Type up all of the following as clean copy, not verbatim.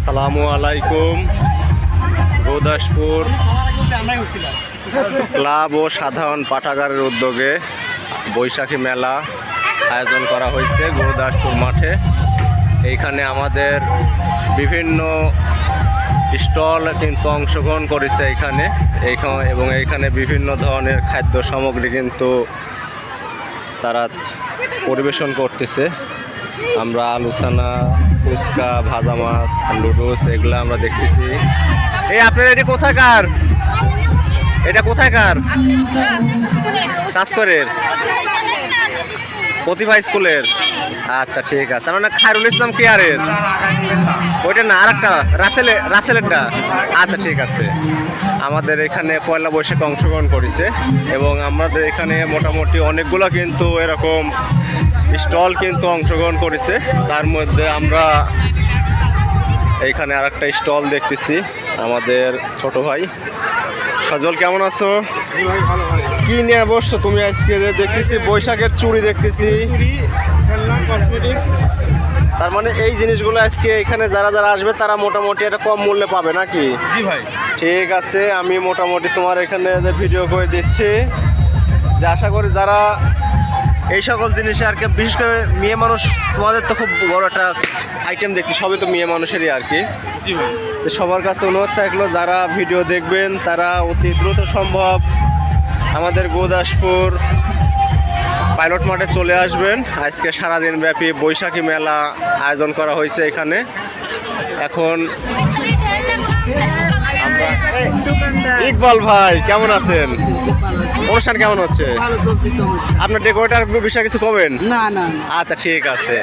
আসসালামু আলাইকুম। গুরুদাসপুর ক্লাব ও সাধারণ পাঠাগারের উদ্যোগে বৈশাখী মেলা আয়োজন করা হয়েছে গুরুদাসপুর মাঠে। এইখানে আমাদের বিভিন্ন স্টল কিন্তু অংশগ্রহণ করেছে এবং এইখানে বিভিন্ন ধরনের খাদ্য সামগ্রী কিন্তু তারা পরিবেশন করতেছে। আমরা আলুসানা, ফুচকা, ভাজা মাছ, লুডুস এগুলো আমরা দেখতেছি। এই আপনার এটা কোথাকার? এটা কোথাকার? শাসকরের প্রতিভা স্কুলের। আচ্ছা ঠিক আছে। মানে খায়রুল ইসলাম কেয়ারের ওইটা না, আর একটা রাসেলেরটা। আচ্ছা ঠিক আছে। আমাদের এখানে পয়লা বৈশাখে অংশগ্রহণ করেছে এবং আমাদের এখানে মোটামুটি অনেকগুলো কিন্তু এরকম স্টল কিন্তু অংশগ্রহণ করেছে। তার মধ্যে আমরা এইখানে আর একটা স্টল দেখতেছি। আমাদের ছোট ভাই সজল, কেমন আছো? কি নিয়ে বসছো তুমি আজকে? দেখতেছি বৈশাখের চুড়ি দেখতেছি। তার মানে এই জিনিসগুলো আজকে এখানে যারা যারা আসবে তারা মোটামুটি একটা কম মূল্যে পাবে নাকি? জি ভাই। ঠিক আছে, আমি মোটামুটি তোমার এখানে ভিডিও করে দিচ্ছি যে আশা করি যারা এই সকল জিনিসে আর কি, বিশেষ করে মেয়ে মানুষ, তোমাদের তো খুব বড় একটা আইটেম দেখছি, সবই তো মেয়ে মানুষেরই আর কি। জি ভাই। তো সবার কাছে অনুরোধ থাকলো যারা ভিডিও দেখবেন তারা অতি দ্রুত সম্ভব আমাদের গুরুদাসপুর পাইলট মাঠে চলে আসবেন। আজকে সারাদিন ব্যাপী বৈশাখী মেলা আয়োজন করা হয়েছে এখানে। এখন আমরা ইকবাল ভাই, কেমন আছেন? অনুষ্ঠান কেমন হচ্ছে? আপনার ডেকোরেটার বিষয়ে কিছু কবেন? না না। আচ্ছা ঠিক আছে।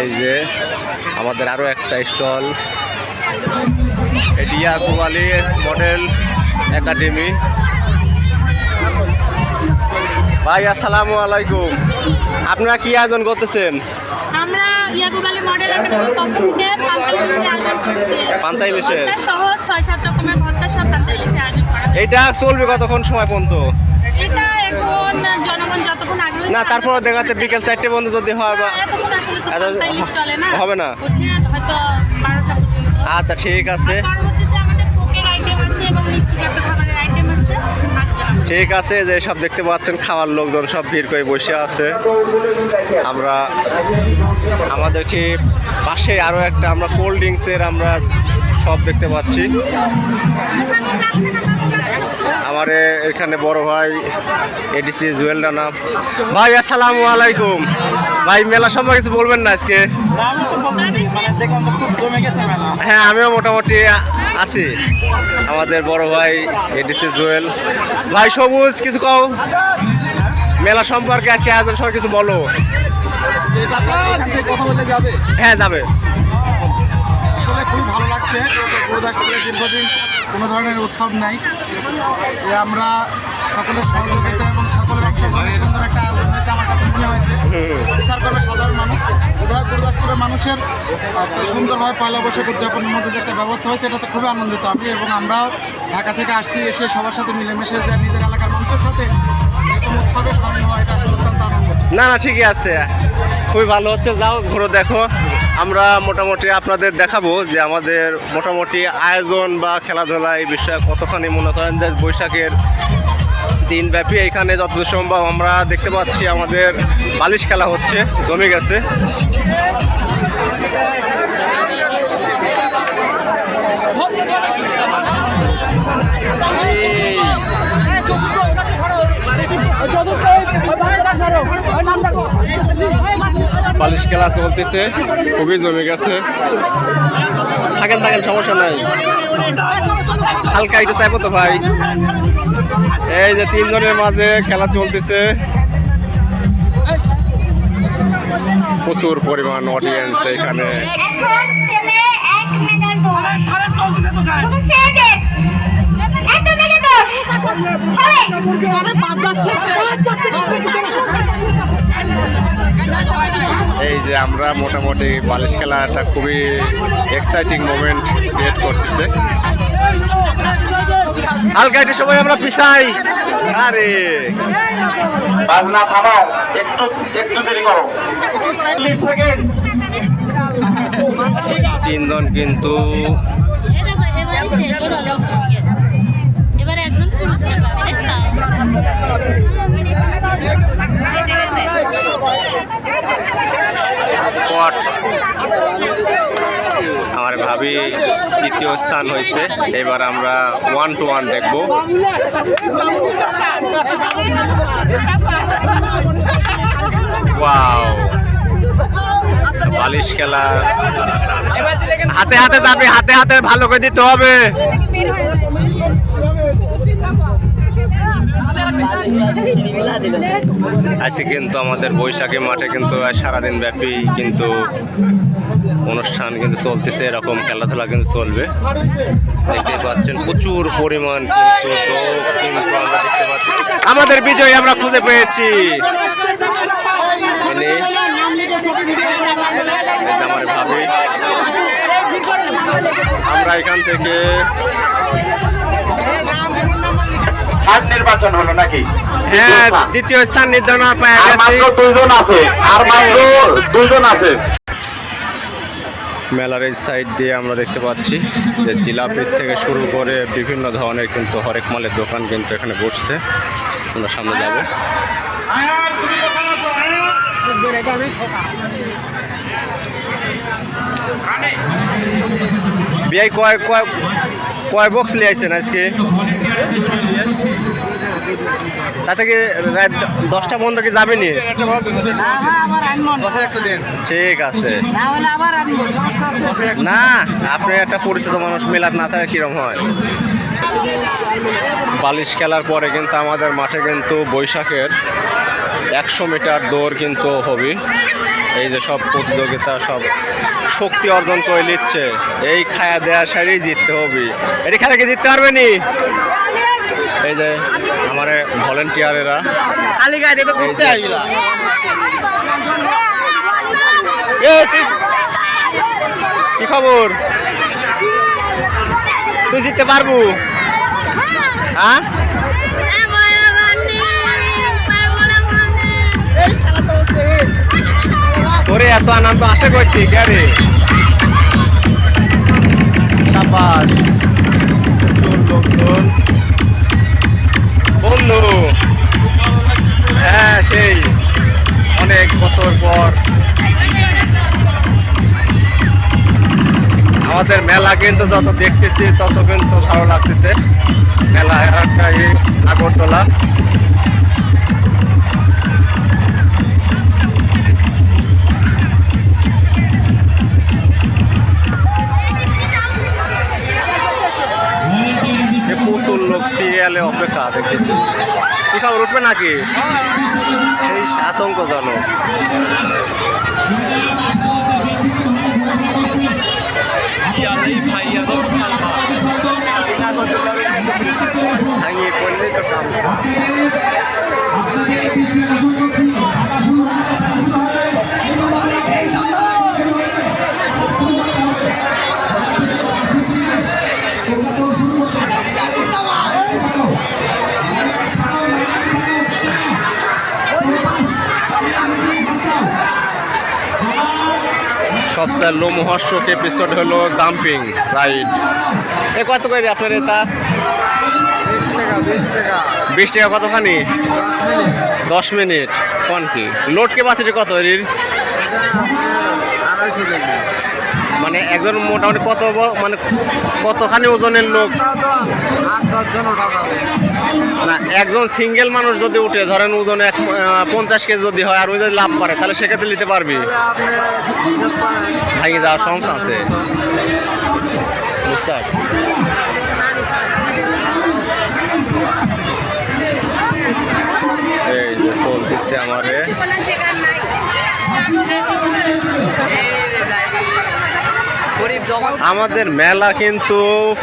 এই যে আমাদের আরো একটা স্টল, এডিয়া কুয়ালি মডেল একাডেমি। ভাই আসসালামু আলাইকুম। আপনারা কি আয়োজন করতেছেন? আমরা ইয়াকুবালি মডেল একাডেমির পক্ষ থেকে পান্তা ইলিশের সহ 6-7 রকমের ভর্তা সব পান্তা ইলিশের আয়োজন করা হয়েছে। এটা চলবে কতক্ষণ সময় পর্যন্ত? এটা এখন জনগণ যতক্ষণ আগ্রহী, না তারপরে দেখা যাচ্ছে বিকেল 4টে পর্যন্ত যদি হয় বা এতক্ষণ আসলে তো পান্তা ইলিশ চলে না, হবে না। হয়তো 12টা পর্যন্ত। আচ্ছা ঠিক আছে। পরবর্তীতে আমাদের কোকের আইটেম আছে এবং মিষ্টিজাত খাবারের আইটেম আছে। ঠিক আছে, যে সব দেখতে পাচ্ছেন খাওয়ার লোকজন সব ভিড় করে বসে আছে। আমরা আমাদের ঠিক পাশে আরও একটা আমরা কোল্ড ড্রিঙ্কসের আমরা সব দেখতে পাচ্ছি। আমার এখানে বড় ভাই এডিসি জুয়েল রানা ভাই, আসসালামু আলাইকুম। ভাই মেলা সম্পর্কে কিছু বলবেন না আজকে? হ্যাঁ আমিও মোটামুটি আছি। আমাদের বড় ভাই এডিসি জুয়েল ভাই। সবুজ, কিছু কও মেলা সম্পর্কে, আজকে আয়োজন সবাই কিছু বলো। হ্যাঁ যাবে। আসলে খুব ভালো লাগছে। গুরুদাসপুরে দীর্ঘদিন কোনো ধরনের উৎসব নাই। আমরা সকলের সহযোগিতা এবং সকলের অংশগ্রহণে সুন্দর একটা আয়োজন হয়েছে আমার কাছে মনে হয়েছে। বিচার করবে সাধারণ মানুষ। গুরুদাসপুরের মানুষের সুন্দরভাবে পয়লা বৈশাখ উদযাপনের মধ্যে যে একটা ব্যবস্থা হয়েছে এটাতে খুবই আনন্দিত আমি, এবং আমরাও ঢাকা থেকে আসছি, এসে সবার সাথে মিলেমিশে যে নিজের এলাকার মানুষের সাথে এরকম উৎসবে সামিল হওয়া, এটা আসলে অত্যন্ত আনন্দ। না না ঠিকই আছে, খুবই ভালো হচ্ছে। যাও ঘুরে দেখো। আমরা মোটামুটি আপনাদের দেখাবো যে আমাদের মোটামুটি আয়োজন বা খেলাধুলা এই বিষয়ে কতখানি মনে করেন যে বৈশাখের দিনব্যাপী এখানে যতদূর সম্ভব আমরা দেখতে পাচ্ছি আমাদের বালিশ খেলা হচ্ছে, জমে গেছে। বালিশ খেলা চলতেছে, খুবই জমে গেছে। থাকেন থাকেন, সমস্যা নাই। হালকা একটু চাইবো তো ভাই। এই যে 3 জনের মাঝে খেলা চলতেছে, প্রচুর পরিমাণ অডিয়েন্স এখানে। এই যে আমরা মোটামুটি বালিশ খেলা একটা খুবই এক্সাইটিং মোমেন্ট ক্রিয়েট করতেছে। হালকা একটু সময় আমরা পিছাই। আরে বাজনা থামাও, একটু দেরি করো। 30 সেকেন্ড। তিনজন কিন্তু এবারে একজন পুরস্কার পাবে পট আমার ভাবি তৃতীয় স্থান হয়েছে। এবার আমরা 1-to-1 দেখব। ওয়াও, বালিশ খেলা, হাতে হাতে দাবি, হাতে হাতে ভালো করে দিতে হবে। আজকে কিন্তু আমাদের বৈশাখী মাঠে কিন্তু সারাদিন ব্যাপী কিন্তু অনুষ্ঠান কিন্তু চলতেছে, এরকম খেলাধুলা কিন্তু চলবে। দেখতে পাচ্ছেন প্রচুর পরিমাণ কিন্তু লোক কিন্তু আমরা দেখতে পাচ্ছি। আমাদের বিজয় আমরা খুঁজে পেয়েছি। আমার ভাবি আমরা এখান থেকে নির্বাচন হলো নাকি? হ্যাঁ, দ্বিতীয় স্থান নির্ধারণ পাওয়া গেছে। মাত্র 2 জন আছে, আর মাত্র 2 জন আছে। মেলার এই সাইড দিয়ে আমরা দেখতে পাচ্ছি যে জিলাপির থেকে শুরু করে বিভিন্ন ধরনের কিন্তু হরেক মালের দোকান কিন্তু এখানে বসছে। আমরা সামনে যাব। বিআই কয় বক্স নিয়ে আসছেন আজকে? তাতে কি রাত 10টা পর্যন্ত কি যাবেনি? ঠিক আছে না, আপনি একটা পরিচিত মানুষ, মেলাত না থাকে কিরম হয়। বালিশ খেলার পরে কিন্তু আমাদের মাঠে কিন্তু বৈশাখের 100 মিটার দৌড় কিন্তু হবে। এই যে সব প্রতিযোগিতা সব শক্তি অর্জন করে নিচ্ছে, এই খায়া দেয়া সারিয়ে জিততে হবে। এটি খেলা কি জিততে পারবে নি? এই যে আমার ভলেন্টিয়ারেরা কি খবর, তুই জিততে পারবো? হ্যাঁ, তোরে এত আনন্দ আশা করছি কে লোকজন বন্ধু। হ্যাঁ, সেই অনেক বছর পর আমাদের মেলা কিন্তু যত দেখতেছি তত কিন্তু ভালো লাগতেছে। মেলা একটা আগরতলা প্রচুর লোক সিরিয়ালে অপেক্ষা দেখতেছি। কি খবর, উঠবে নাকি? এই আতঙ্কজনক। ভাঙিয়ে পড়লেই তো কাম। সবচেয়ে লোমহর্ষক এপিসোড হলো জাম্পিং রাইড। এ কত করে আপনার এটা? 20 টাকা। কতখানি? 10 মিনিট। কোন কি লোড ক্যাপাসিটি কত এর? মানে একজন মোটামুটি কত, মানে কতখানি ওজনের লোক? না, একজন সিঙ্গেল মানুষ যদি উঠে, ধরেন ওজন 50 কেজি যদি হয়, আর ওই যদি লাভ করে, তাহলে সেক্ষেত্রে নিতে পারবি? ভাঙে যাওয়ার সমস্যা আছে, বুঝতে পারছি। এই যে চলতেছে আমারে আমাদের মেলা কিন্তু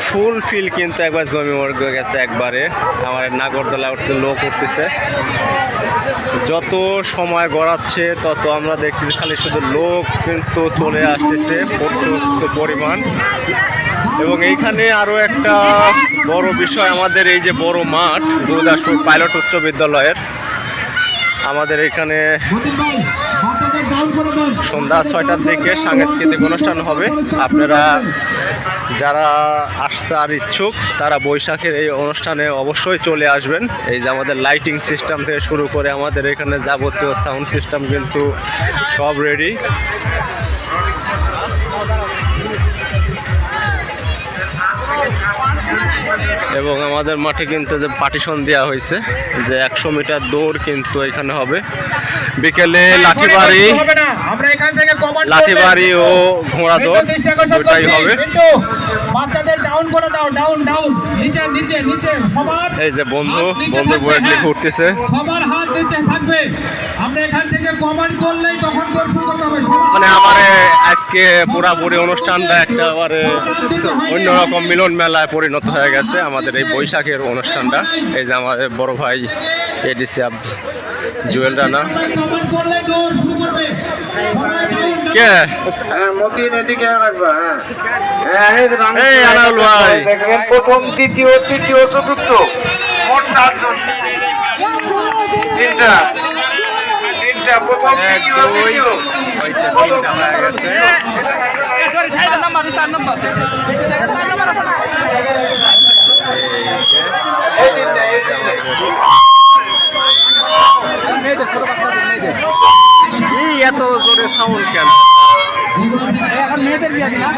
ফুল ফিল কিন্তু একবার জমি মর্গে গেছে একবারে। আমার নাগরদোলা উঠতে লোক উঠতেছে, যত সময় গড়াচ্ছে তত আমরা দেখতেছি খালি শুধু লোক কিন্তু চলে আসতেছে পর্যাপ্ত পরিমাণ। এবং এইখানে আরও একটা বড় বিষয়, আমাদের এই যে বড় মাঠ গুরুদাসপুর পাইলট উচ্চ বিদ্যালয়ের, আমাদের এখানে সন্ধ্যা 6টার দিকে সাংস্কৃতিক অনুষ্ঠান হবে। আপনারা যারা আসতে ইচ্ছুক তারা বৈশাখের এই অনুষ্ঠানে অবশ্যই চলে আসবেন। এই যে আমাদের লাইটিং সিস্টেম থেকে শুরু করে আমাদের এখানে যাবতীয় সাউন্ড সিস্টেম কিন্তু সব রেডি। এবং আমাদের মাঠে কিন্তু যে পার্টিশন দেওয়া হয়েছে যে 100 মিটার দৌড় কিন্তু এখানে হবে। বিকেলে লাঠিবাড়ি ও ঘোড়া দৌড় দুটাই হবে। এই যে বন্ধু বইয়ের লিখে উঠতেছে। মানে আমার আজকে পুরাপুরি অনুষ্ঠানটা একেবারে অন্যরকম মিলন মেলায় পরিণত হয়ে গেছে আমাদের এই বৈশাখের অনুষ্ঠানটা। এই যে আমাদের বড় ভাই এডিসি জুয়েল রানা কে এই আনাউল ভাই প্রথম দ্বিতীয় তৃতীয় চতুর্থ মোট 4 জন। তিনটা প্রথম দ্বিতীয় তৃতীয় তিনটা হয়ে গেছে। এত জোরে সাউন্ড কেন? এখন মেয়েদের বিয়ে দিনা